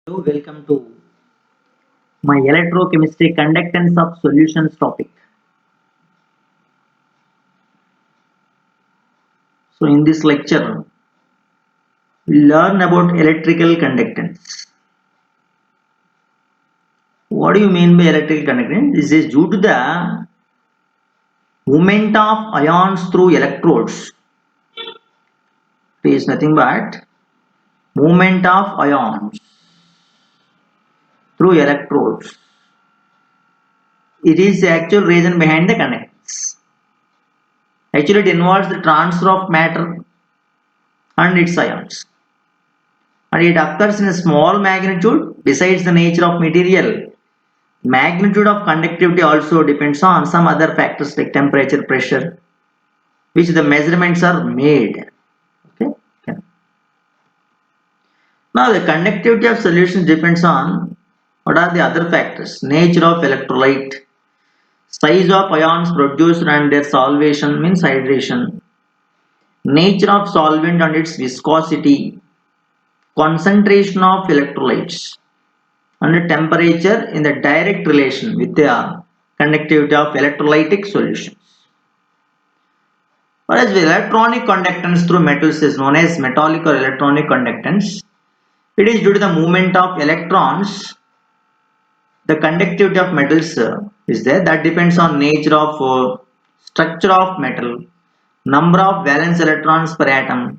Hello, welcome to my electrochemistry conductance of solutions topic. So in this lecture, we learn about electrical conductance. What do you mean by electrical conductance? This is due to the movement of ions through electrodes. It is nothing but movement of ions through electrodes. It is the actual reason behind the conductance. Actually, it involves the transfer of matter and its ions, and it occurs in a small magnitude. Besides the nature of material, magnitude of conductivity also depends on some other factors like temperature, pressure, which the measurements are made. Okay. Yeah. Now the conductivity of solutions depends on what are the other factors: nature of electrolyte, size of ions produced and their solvation means hydration, nature of solvent and its viscosity, concentration of electrolytes, and temperature in the direct relation with the conductivity of electrolytic solutions. Whereas the electronic conductance through metals is known as metallic or electronic conductance. It is due to the movement of electrons. The conductivity of metals is there. That depends on nature of structure of metal, number of valence electrons per atom,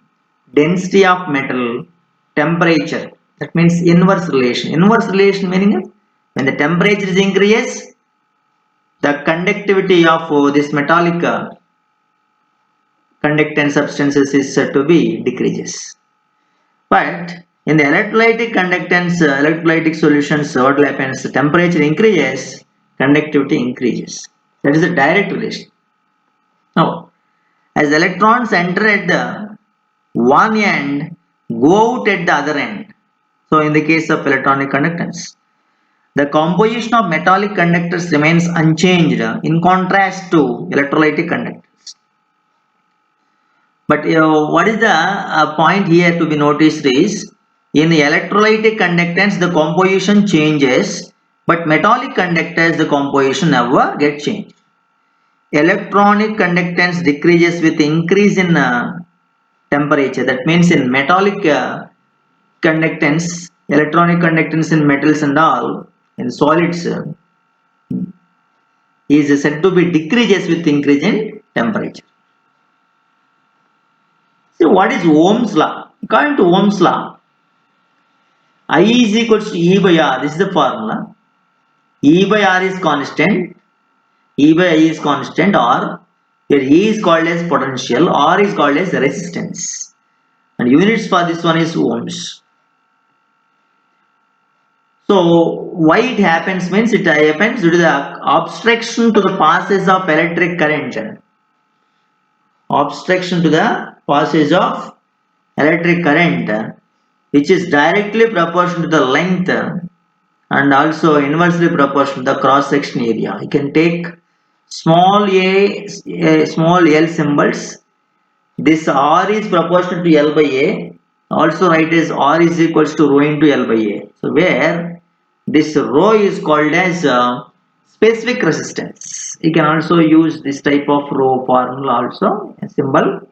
density of metal, temperature. That means inverse relation. Inverse relation meaning when the temperature is increases, the conductivity of this metallic conductant substances is said to be decreases. But in the electrolytic conductance, electrolytic solutions, what happens? The temperature increases, conductivity increases. That is a direct relation. Now, as electrons enter at the one end, go out at the other end. So, in the case of electronic conductance, the composition of metallic conductors remains unchanged in contrast to electrolytic conductors. But what is the point here to be noticed is in the electrolytic conductance the composition changes, but metallic conductors the composition never get changed. Electronic conductance decreases with increase in temperature. That means in metallic conductance, electronic conductance in metals and all in solids is said to be decreases with increase in temperature. So what is Ohm's law? According to Ohm's law, I is equals to E by R. This is the formula. E by R is constant. E by I is constant, or here E is called as potential, R is called as resistance. And units for this one is ohms. So why it happens means it happens due to the obstruction to the passage of electric current. Obstruction to the passage of electric current, which is directly proportional to the length and also inversely proportional to the cross section area. You can take small small l symbols. This r is proportional to L by A. Also write as r is equals to rho into L by A. So where this rho is called as specific resistance. You can also use this type of rho formula also, a symbol.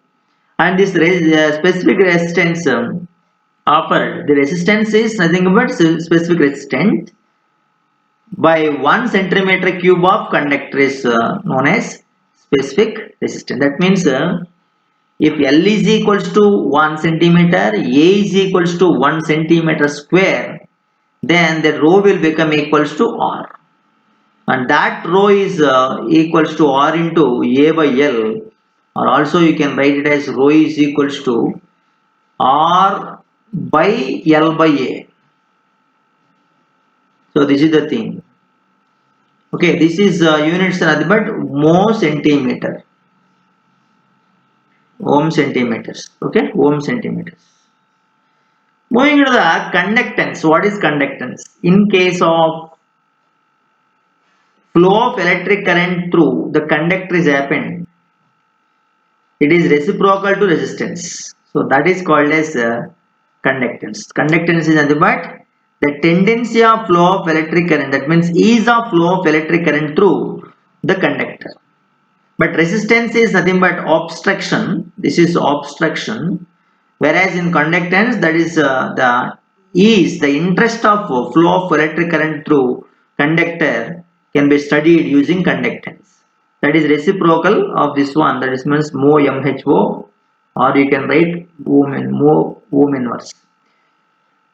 And this specific resistance offered, the resistance is nothing but specific resistance by 1 centimeter cube of conductor is known as specific resistance. That means if L is equals to 1 centimeter, A is equals to 1 centimeter square, then the rho will become equals to R. And that rho is equals to R into A by L, or also you can write it as rho is equals to R by L by A. So this is the thing. Okay, this is units nothing but mho centimeter. Ohm centimeters. Okay, ohm centimeters. Moving to the conductance. What is conductance? In case of flow of electric current through the conductor is happened, it is reciprocal to resistance. So that is called as conductance. Conductance is nothing but the tendency of flow of electric current, that means ease of flow of electric current through the conductor. But resistance is nothing but obstruction. This is obstruction. Whereas in conductance, that is the interest of flow of electric current through conductor can be studied using conductance. That is reciprocal of this one. That is means mho MHO, or you can write mho ohm inverse.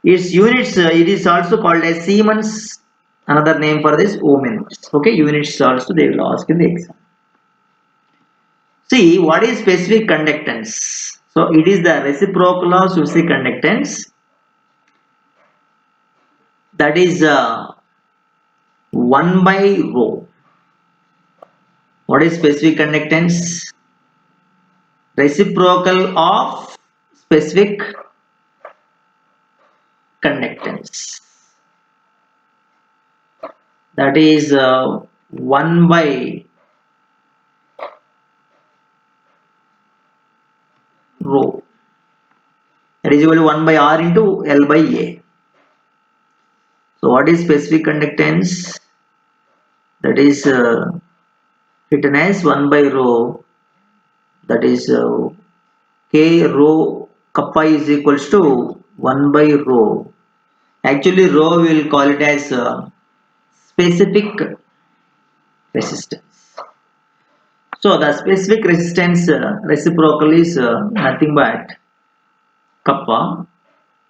Its units, it is also called as Siemens. Another name for this ohm inverse. Okay, units also they will ask in the exam. See, what is specific conductance? So it is the reciprocal of specific conductance, that is 1 by rho. What is specific conductance? Reciprocal of specific conductance, that is 1 by rho. That is equal to 1 by R into L by A. So what is specific conductance? That is written as 1 by rho, that is K rho kappa is equals to 1 by rho. Actually rho we will call it as specific resistance. So the specific resistance reciprocal is nothing but kappa,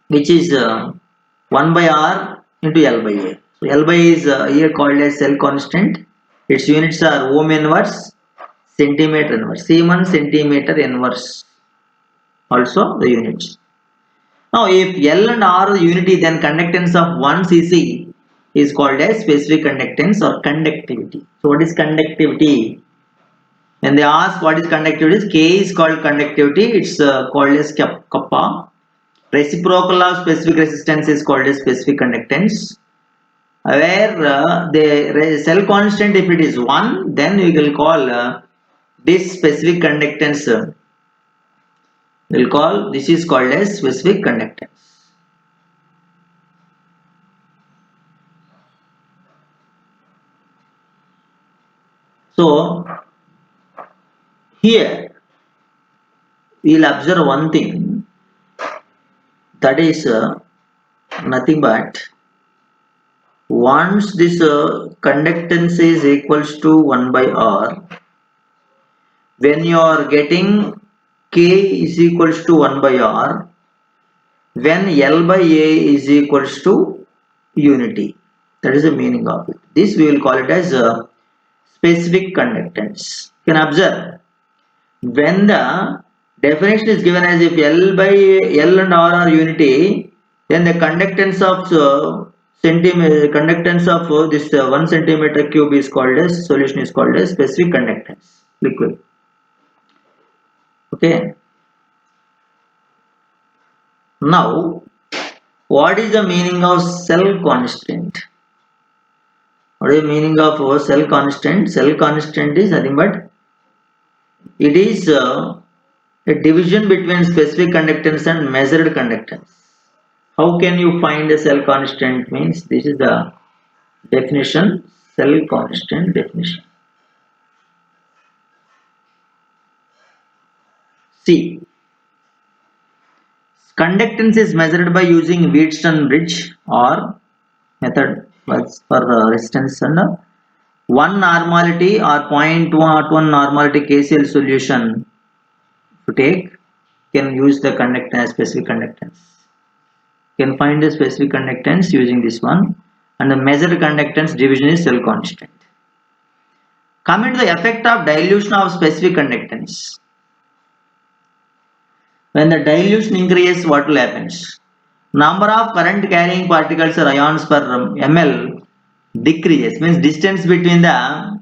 which is 1 by R into L by A. So L by A is here called as cell constant. Its units are ohm inverse, centimeter inverse, Siemens centimeter inverse. Also the units. Now if L and R are unity, then conductance of 1 cc is called as specific conductance or conductivity. So what is conductivity? When they ask what is conductivity, K is called conductivity. It's called as kappa. Reciprocal of specific resistance is called as specific conductance. Where the cell constant, if it is 1, then we will call this specific conductance. We'll call this is called as specific conductance. So here we'll observe one thing, that is nothing but once this conductance is equals to 1 by R, when you are getting K is equals to 1 by R, when L by A is equals to unity. That is the meaning of it. This we will call it as specific conductance. You can observe when the definition is given as if L and R are unity, then the conductance of this 1 centimeter cube is called as solution is called as specific conductance liquid. Okay. Now, what is the meaning of cell constant? What is the meaning of cell constant? Cell constant is nothing but it is a division between specific conductance and measured conductance. How can you find the cell constant? Means this is the definition, cell constant definition. See, conductance is measured by using Wheatstone bridge or method for resistance, and one normality or 0.1 normality KCl solution to take can use the conductance, specific conductance. You can find the specific conductance using this one, and the measured conductance division is cell constant. Coming to the effect of dilution of specific conductance. When the dilution increases, what will happen? Number of current carrying particles or ions per ml decreases, means distance between the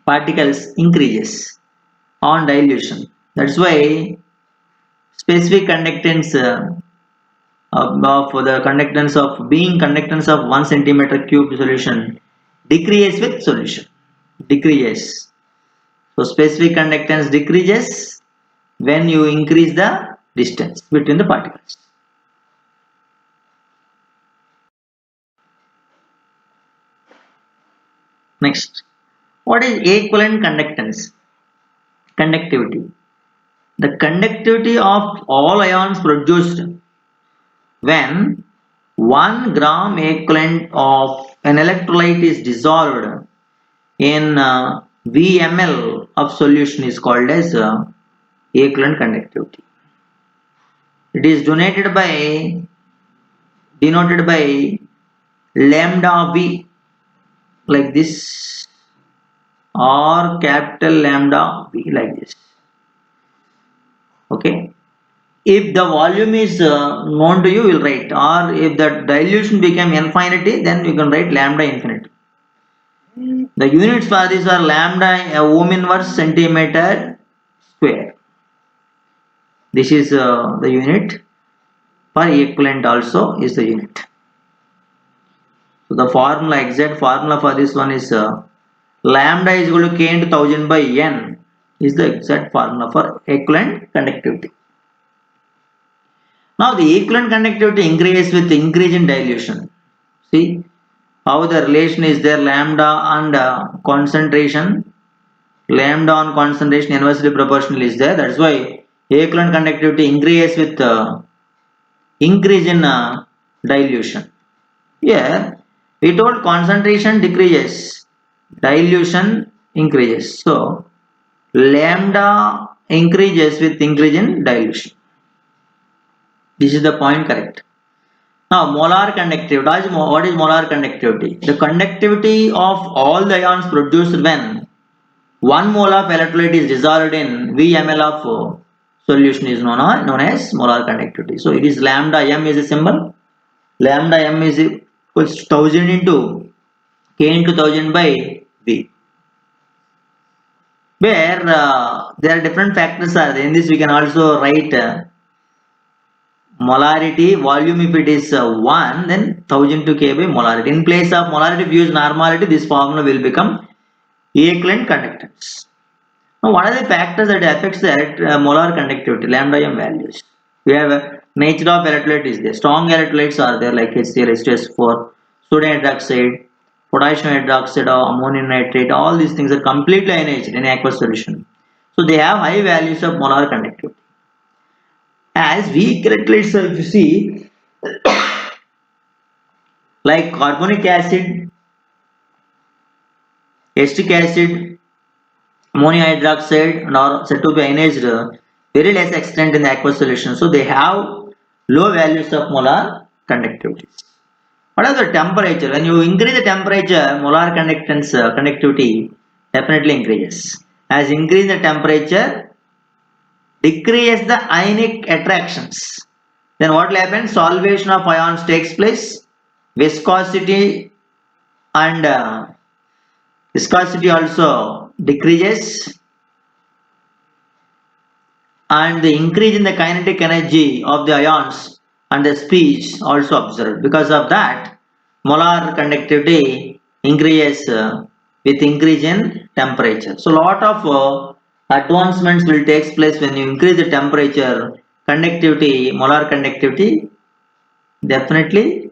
particles increases on dilution. That's why specific conductance of the conductance of being conductance of 1 centimeter cube solution decreases with solution. Decreases. So specific conductance decreases when you increase the distance between the particles. Next, what is equivalent conductance? Conductivity. The conductivity of all ions produced when 1 gram equivalent of an electrolyte is dissolved in VmL of solution is called as equivalent conductivity. It is denoted by lambda V like this, or capital lambda V like this. Okay. If the volume is known to you, you will write, or if the dilution became infinity, then you can write lambda infinity. The units for this are lambda ohm inverse centimeter square. This is the unit. For equivalent also is the unit. So the formula, exact formula for this one is lambda is equal to k into 1000 by n is the exact formula for equivalent conductivity. Now the equivalent conductivity increases with increase in dilution. See how the relation is there, lambda and concentration. Lambda on concentration inversely proportional is there. That's why equivalent conductivity increases with increase in dilution. Here we told concentration decreases, dilution increases. So lambda increases with increase in dilution. This is the point, correct. Now molar conductivity. What is molar conductivity? The conductivity of all the ions produced when 1 mole of electrolyte is dissolved in VmL of solution is known as molar conductivity. So it is lambda m is a symbol. Lambda m is equals to 1000 into k into 1000 by V. Where there are different factors are there. In this we can also write molarity, volume if it is 1, then 1000 to k by molarity. In place of molarity, if you use normality, this formula will become equivalent conductance. Now, what are the factors that affects that molar conductivity, lambda m values? We have nature of electrolyte is there. Strong electrolytes are there like HCl, H2S4, sodium hydroxide, potassium hydroxide, or ammonium nitrate. All these things are completely ionized in aqueous solution. So they have high values of molar conductivity. As weak electrolytes, if you see, like carbonic acid, acetic acid, ammonium hydroxide, and are said to be ionized very less extent in the aqueous solution. So they have low values of molar conductivity. What is the temperature? When you increase the temperature, molar conductivity definitely increases. As increase the temperature, decrease the ionic attractions. Then what will happen? Solvation of ions takes place. Viscosity and viscosity also decreases, and the increase in the kinetic energy of the ions and the speed also observed. Because of that, molar conductivity increases with increase in temperature. So lot of advancements will take place when you increase the temperature. Conductivity, molar conductivity definitely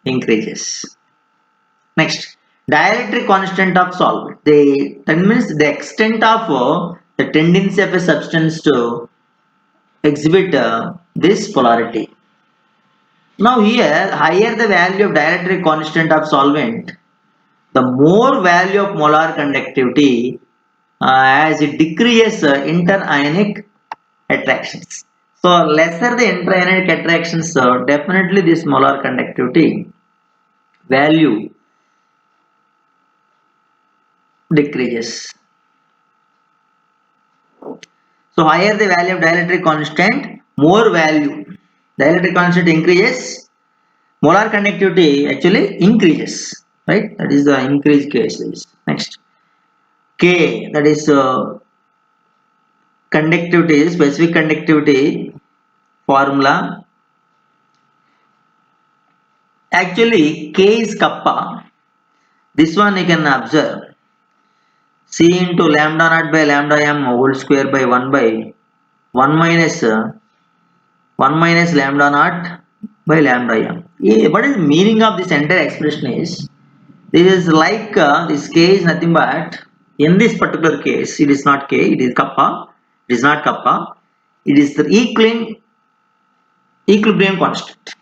increases. Next, dielectric constant of solvent. That means the extent of the tendency of a substance to exhibit this polarity. Now here, higher the value of dielectric constant of solvent, the more value of molar conductivity as it decreases interionic attractions. So lesser the interionic attractions, definitely this molar conductivity value decreases. So higher the value of dielectric constant, more value. Dielectric constant increases, molar conductivity actually increases, right? That is the increased cases. Next, K, that is conductivity, specific conductivity formula. Actually, K is kappa. This one you can observe. C into lambda naught by lambda m whole square by 1 by 1 minus 1 minus lambda naught by lambda m. What is the meaning of this entire expression is, This is like this K is nothing but, in this particular case it is not K, it is kappa, it is not kappa, it is the equilibrium constant.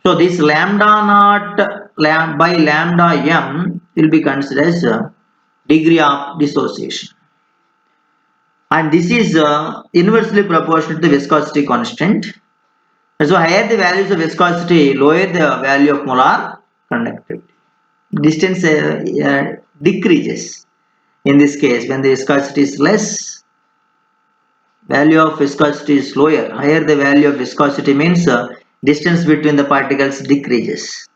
So this lambda naught by lambda m will be considered as degree of dissociation, and this is inversely proportional to the viscosity constant. So higher the values of viscosity, lower the value of molar conductivity. Distance decreases. In this case, when the viscosity is less, value of viscosity is lower. Higher the value of viscosity means distance between the particles decreases.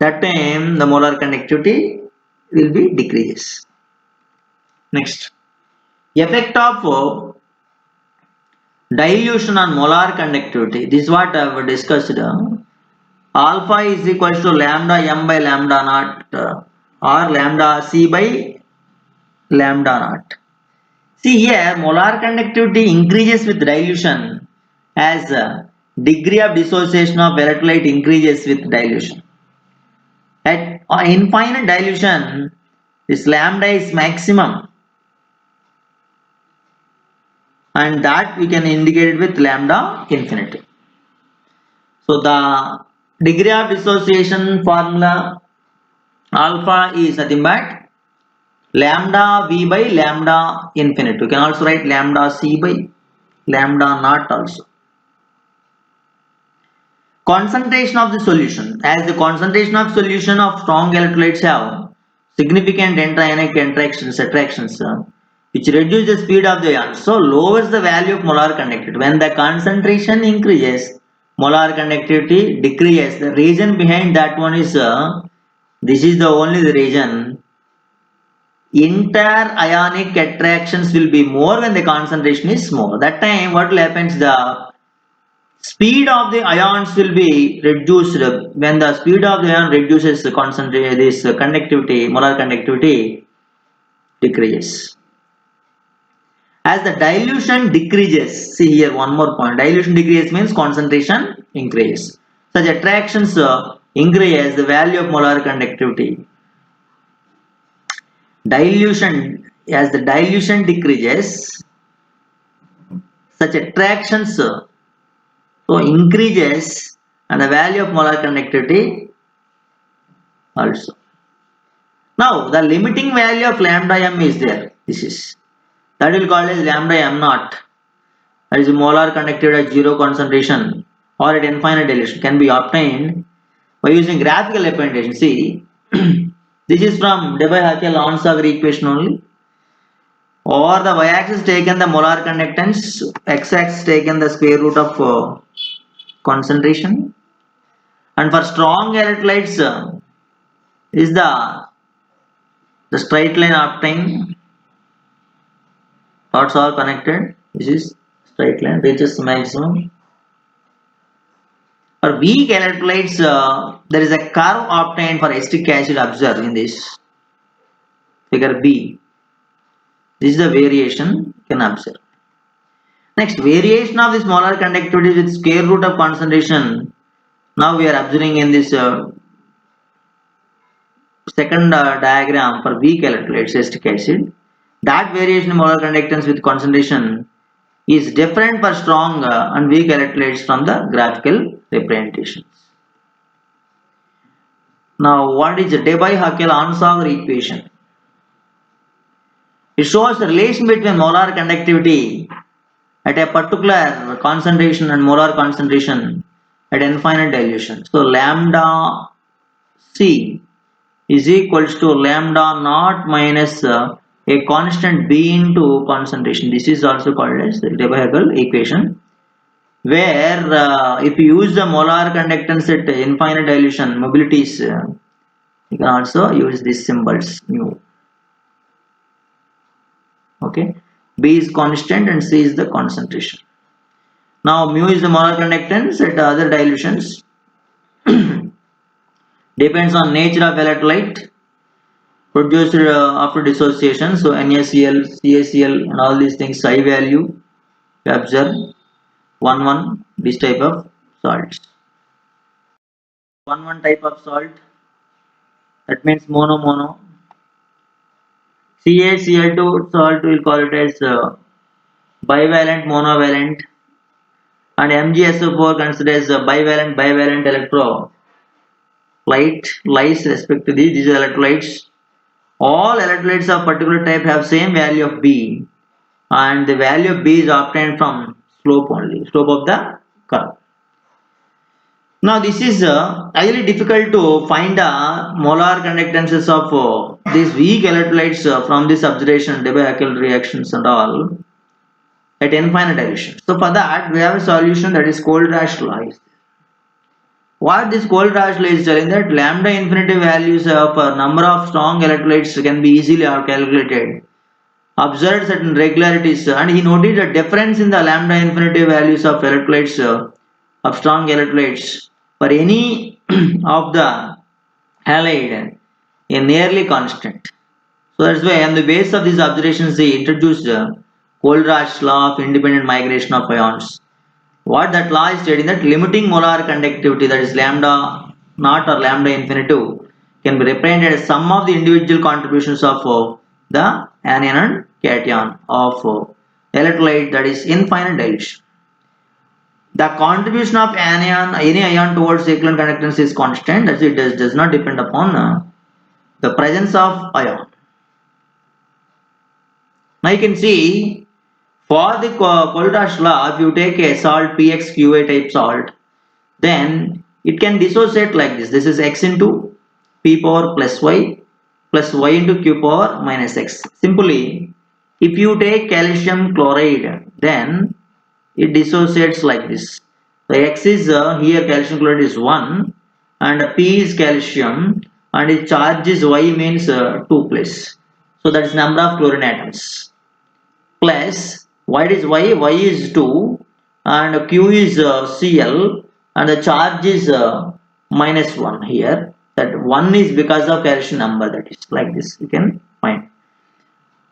That time the molar conductivity will be decreases. Next, effect of dilution on molar conductivity. This is what I have discussed. Alpha is equals to lambda m by lambda naught or lambda c by lambda naught. See here, molar conductivity increases with dilution as degree of dissociation of electrolyte increases with dilution. At infinite dilution, this lambda is maximum, and that we can indicate it with lambda infinity. So the degree of dissociation formula alpha is nothing but lambda v by lambda infinite. You can also write lambda c by lambda naught also. Concentration of the solution. As the concentration of solution of strong electrolytes have significant inter-ionic interactions, attractions, which reduce the speed of the ions, so lowers the value of molar conductivity. When the concentration increases, molar conductivity decreases. The reason behind that one is this is the only the reason. Inter-ionic attractions will be more when the concentration is small. That time what will happen is the speed of the ions will be reduced. When the speed of the ion reduces, the concentration, this conductivity, molar conductivity decreases. As the dilution decreases, see here one more point, dilution decreases means concentration increases. Such attractions increase the value of molar conductivity. Dilution, as the dilution decreases, such attractions so increases, and the value of molar conductivity also. Now the limiting value of lambda m is there. This is that will call as lambda m naught. That is molar conductivity at zero concentration or at infinite dilution can be obtained by using graphical representation. See, this is from Debye-Hackl-Onsager equation only. Over the y-axis taken the molar conductance, x-axis taken the square root of concentration, and for strong electrolytes is the straight line obtained. Dots are connected. This is straight line reaches maximum. For weak electrolytes, there is a curve obtained for acetic acid observed in this figure B. This is the variation you can observe. Next, variation of this molar conductivity with square root of concentration. Now we are observing in this second diagram for weak electrolytes, acetic acid. That variation in molar conductance with concentration is different for strong and weak electrolytes from the graphical representations. Now, what is the Debye-Hackl-Onsager equation? It shows the relation between molar conductivity at a particular concentration and molar concentration at infinite dilution. So, lambda C is equals to lambda naught minus a constant B into concentration. This is also called as the Debye-Hackl equation, where if you use the molar conductance at infinite dilution mobilities, you can also use these symbols mu. Okay, B is constant and C is the concentration. Now mu is the molar conductance at other dilutions. Depends on nature of electrolyte produced after dissociation. So NaCl, CaCl and all these things high value we observe 1,1 this type of salts. 1,1 type of salt that means mono mono. CaCl2 salt we'll call it as bivalent monovalent, and MgSO4 considered as bivalent electrolyte lies respect to these electrolytes. All electrolytes of particular type have same value of B, and the value of B is obtained from slope only, slope of the curve. Now this is highly difficult to find molar conductances of these weak electrolytes from this observation, Debye-Heckel reactions and all at infinite dilution. So for that we have a solution, that is Kohlrausch law. What this Kohlrausch law is telling, that lambda infinity values of a number of strong electrolytes can be easily calculated, observed certain regularities, and he noted a difference in the lambda infinity values of electrolytes of strong electrolytes for any of the halide is nearly constant. So that's why on the basis of these observations he introduced the Kohlrausch law of independent migration of ions. What that law is stating, that limiting molar conductivity, that is lambda naught or lambda infinitive, can be represented as sum of the individual contributions of the anion and cation of electrolyte, that is infinite dilution. The contribution of anion, any ion towards equivalent conductance is constant, that is it does not depend upon the presence of ion. Now you can see for the Kohlrausch law, if you take a salt PXQA type salt, then it can dissociate like this. This is x into p power plus y into q power minus x. Simply, if you take calcium chloride, then it dissociates like this. The x is here calcium chloride is 1 and p is calcium and its charge is y means 2 plus. So that is number of chlorine atoms. Plus what is y is 2 and q is cl and the charge is minus 1 here, that 1 is because of calcium number, that is like this you can find.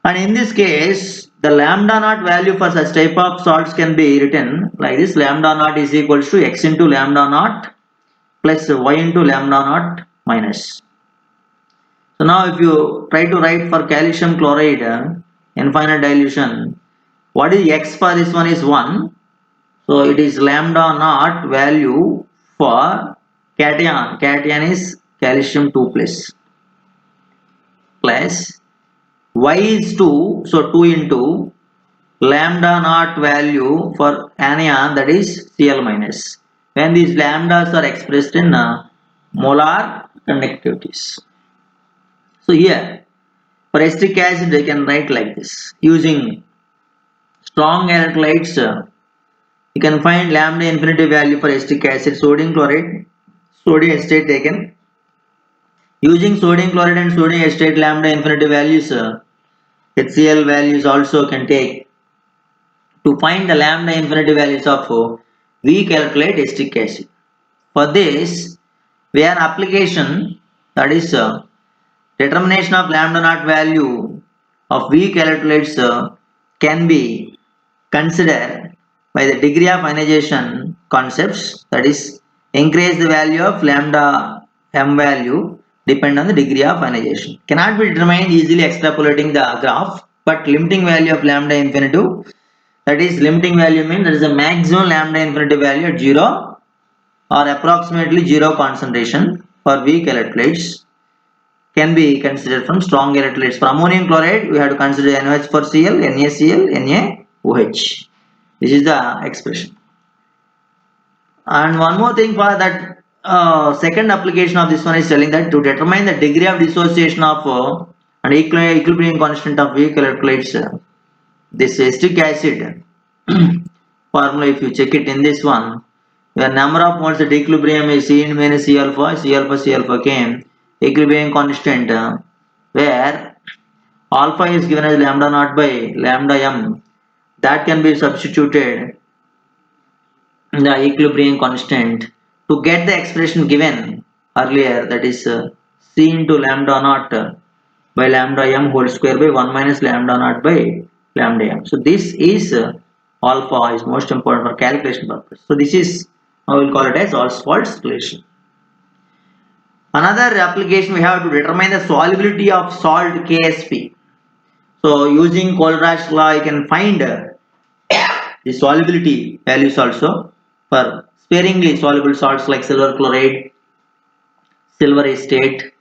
And in this case the lambda naught value for such type of salts can be written like this: lambda naught is equals to x into lambda naught plus y into lambda naught minus. So now if you try to write for calcium chloride infinite dilution, what is x for this one is 1, so it is lambda naught value for cation is calcium 2 plus y is 2, so 2 into lambda naught value for anion, that is Cl minus, when these lambdas are expressed in molar conductivities. So here for acetic acid they can write like this: using strong electrolytes you can find lambda infinity value for acetic acid, sodium chloride, sodium acetate taken. Using sodium chloride and sodium acetate lambda infinity values, HCl values also can take to find the lambda infinity values of weak electrolyte acetic acid. For this, we have an application, that is determination of lambda naught value of weak electrolytes can be considered by the degree of ionization concepts, that is increase the value of lambda m value depend on the degree of ionization. Cannot be determined easily extrapolating the graph, but limiting value of lambda infinitive, that is limiting value means there is a maximum lambda infinity value at 0 or approximately 0 concentration for weak electrolytes can be considered from strong electrolytes. For ammonium chloride we have to consider NaOH for Cl, NaCl, NaOH. This is the expression. And one more thing for that second application of this one is telling that to determine the degree of dissociation of an equilibrium constant of weak electrolytes, this acetic acid formula, if you check it in this one, where number of moles at equilibrium is C minus C alpha came equilibrium constant, where alpha is given as lambda naught by lambda m, that can be substituted in the equilibrium constant to get the expression given earlier, that is C into lambda naught by lambda m whole square by 1 minus lambda naught by lambda m. So this is alpha is most important for calculation purpose. So this is, I will call it as Ostwald's relation. Another application, we have to determine the solubility of salt KSP. So using Kohlraasch law, you can find the solubility values also for sparingly soluble salts like silver chloride, silver acetate,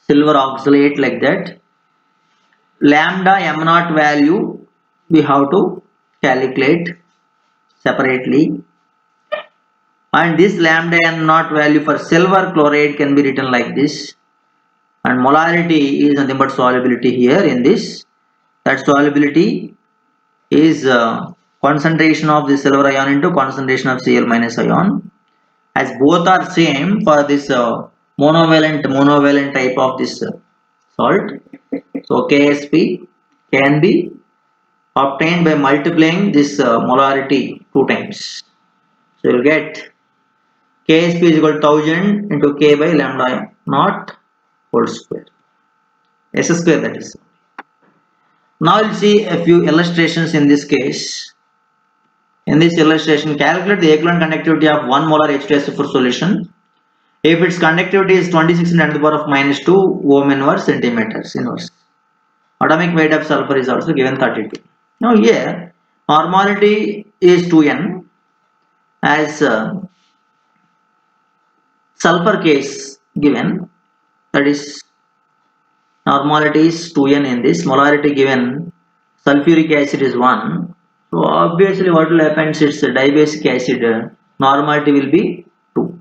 silver oxalate, like that. Lambda m naught value we have to calculate separately, and this lambda m naught value for silver chloride can be written like this, and molarity is nothing but solubility here in this. That solubility is concentration of the silver ion into concentration of Cl minus ion, as both are same for this monovalent type of this salt. So KSP can be obtained by multiplying this molarity 2 times. So you will get KSP is equal to 1000 into K by lambda naught whole square, S square, that is. Now we'll see a few illustrations in this case. In this illustration, calculate the equivalent conductivity of 1 molar H2SO4 solution if its conductivity is 26 × 10⁻², ohm inverse centimeters inverse. Atomic weight of sulfur is also given 32. Now here normality is 2n, as sulfur case given, that is normality is 2n in this, molarity given sulfuric acid is 1. So obviously what will happen is it's a dibasic acid, normality will be 2.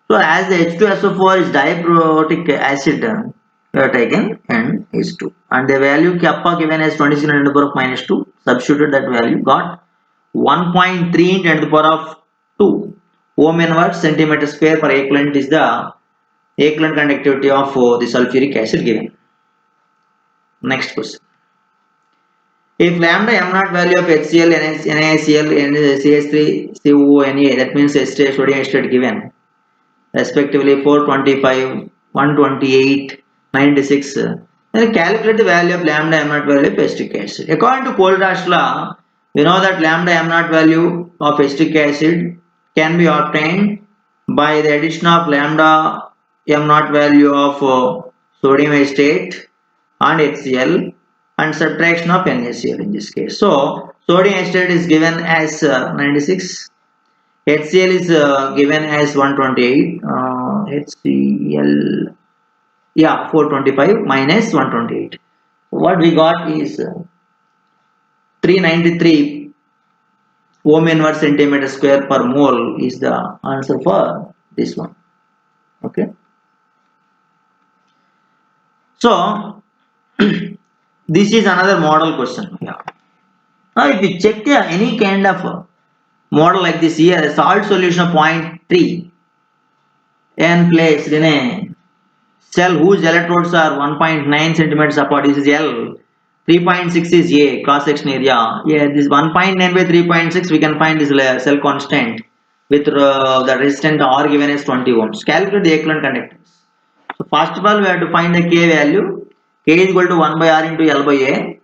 So as the H2SO4 is diprotic acid, we are taken n is 2, and the value kappa given as 26 × 10⁻², substituted that value, got 1.3 × 10⁻². Ohm inverse centimeter square per equivalent is the equivalent conductivity of the sulfuric acid given. Next question. If lambda m naught value of HCl, NaCl, CH3, CONA, that means acetate, sodium acetate given, respectively 425, 128, 96, then calculate the value of lambda m naught value of acetic acid. According to Kohlraasch law, we know that lambda m naught value of acetic acid can be obtained by the addition of lambda m naught value of sodium acetate and HCl and subtraction of NaCl in this case. So sodium acetate is given as 96, HCl is given as 128, HCl, yeah, 425 minus 128. What we got is 393 ohm inverse centimeter square per mole is the answer for this one. Okay. So this is another model question. Yeah. Now if you check any kind of model like this here, a salt solution of 0.3 n placed in a cell whose electrodes are 1.9 centimeters apart. This is L. 3.6 is A, cross section area. Yeah, this 1.9 by 3.6 we can find this cell constant with the resistance R given as 20 ohms. Calculate the equivalent conductance. So first of all we have to find the K value. K is equal to 1 by R into L by A.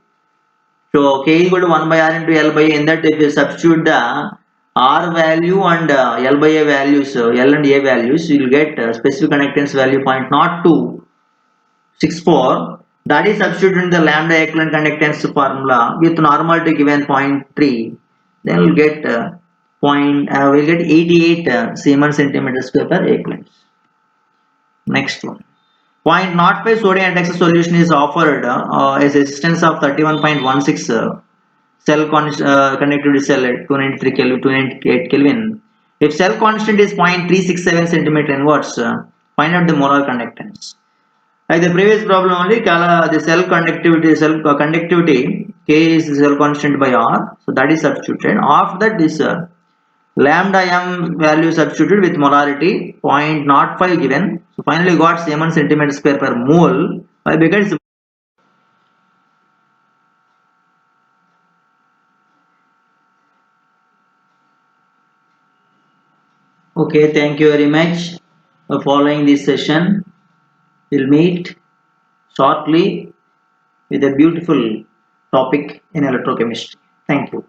So K is equal to 1 by R into L by A. In that, if you substitute the R value and L by A values, L and A values, you will get specific conductance value 0.0264. That is substituted in the lambda equivalent conductance formula with normality given 0.3. Then we'll get we'll get 88 Siemens centimeter square per equivalent. Next one. 0.05 sodium hydroxide solution is offered as resistance of 31.16 cell conductivity cell at 293 Kelvin, 298 Kelvin. If cell constant is 0.367 centimeter inverse, find out the molar conductance. Like the previous problem only, the cell conductivity K is the cell constant by R, so that is substituted. After that, this lambda m value substituted with molarity 0.05 given. So finally got Siemens centimeter square per mole. Why? Because okay, thank you very much for following this session. We'll meet shortly with a beautiful topic in electrochemistry. Thank you.